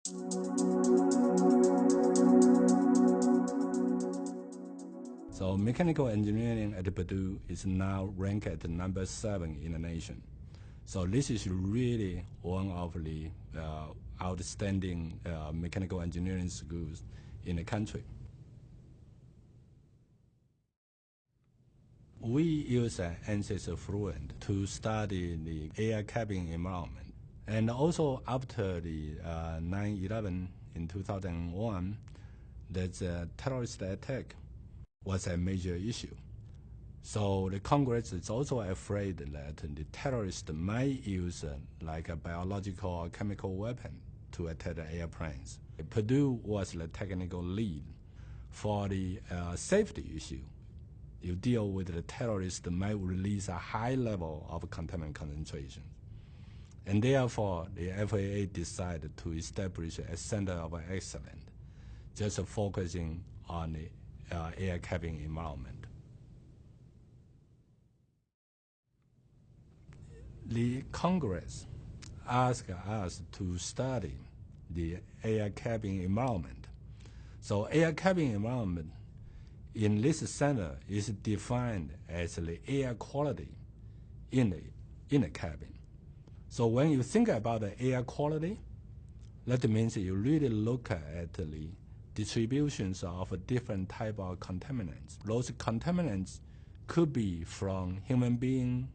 So mechanical engineering at Purdue is now ranked at number 7 in the nation. So this is really one of the outstanding mechanical engineering schools in the country. We use ANSYS Fluent to study the air cabin environment. And also after the 9/11 in 2001, that terrorist attack was a major issue. So the Congress is also afraid that the terrorists might use like a biological or chemical weapon to attack the airplanes. Purdue was the technical lead for the safety issue. You deal with the terrorists might release a high level of contaminant concentration. And therefore, the FAA decided to establish a center of excellence, just focusing on the air cabin environment. The Congress asked us to study the air cabin environment. So air cabin environment in this center is defined as the air quality in the cabin. So when you think about the air quality, that means you really look at the distributions of different type of contaminants. Those contaminants could be from human being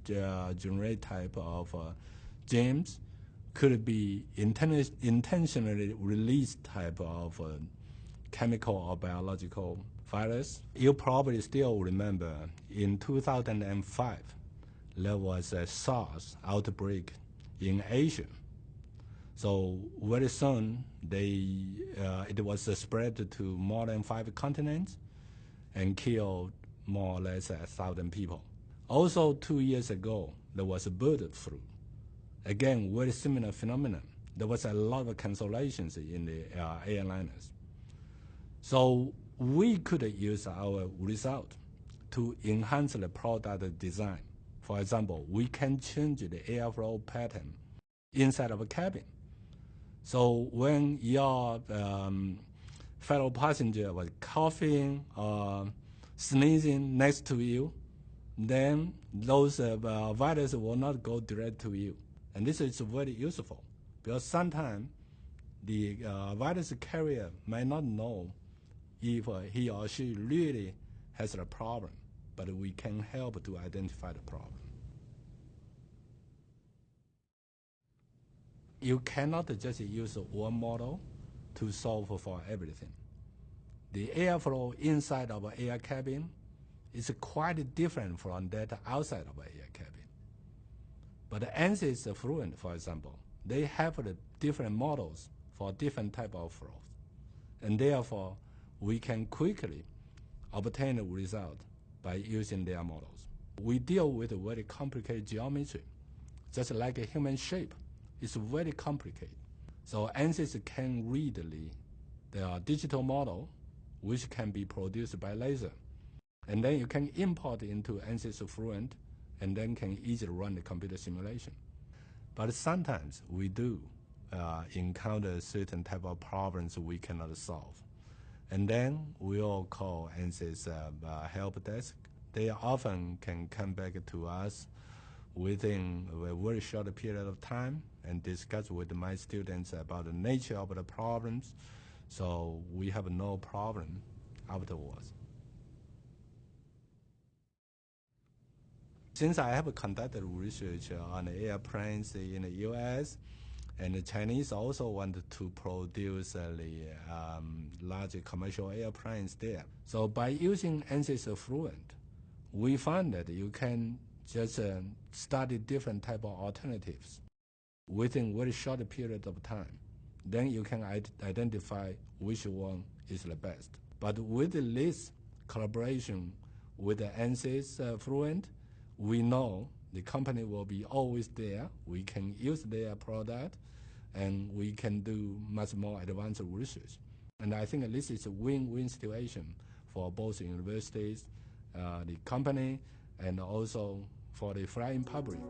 generate type of germs, could be intentionally released type of chemical or biological virus. You probably still remember in 2005, there was a SARS outbreak in Asia. So very soon, it was spread to more than 5 continents and killed more or less 1,000 people. Also, 2 years ago, there was a bird flu. Again, very similar phenomenon. There was a lot of cancellations in the airliners. So we could use our result to enhance the product design. For example, we can change the airflow pattern inside of a cabin. So when your fellow passenger was coughing or sneezing next to you, then those viruses will not go direct to you. And this is very useful because sometimes the virus carrier might not know if he or she really has a problem, but we can help to identify the problem. You cannot just use one model to solve for everything. The airflow inside of an air cabin is quite different from that outside of an air cabin. But the ANSYS Fluent, for example, they have the different models for different type of flows. And therefore, we can quickly obtain a result by using their models. We deal with a very complicated geometry, just like a human shape. It's very complicated. So ANSYS can read the digital model, which can be produced by laser. And then you can import into ANSYS Fluent, and then can easily run the computer simulation. But sometimes we do encounter certain type of problems we cannot solve. And then we'll call ANSYS help desk. They often can come back to us within a very short period of time and discuss with my students about the nature of the problems, so we have no problem afterwards. Since I have conducted research on the airplanes in the US, and the Chinese also wanted to produce the large commercial airplanes there. So by using ANSYS Fluent, we found that you can just study different type of alternatives within very short period of time. Then you can identify which one is the best. But with this collaboration with the ANSYS Fluent, we know the company will be always there. We can use their product, and we can do much more advanced research. And I think this is a win-win situation for both universities, the company, and also for the flying public.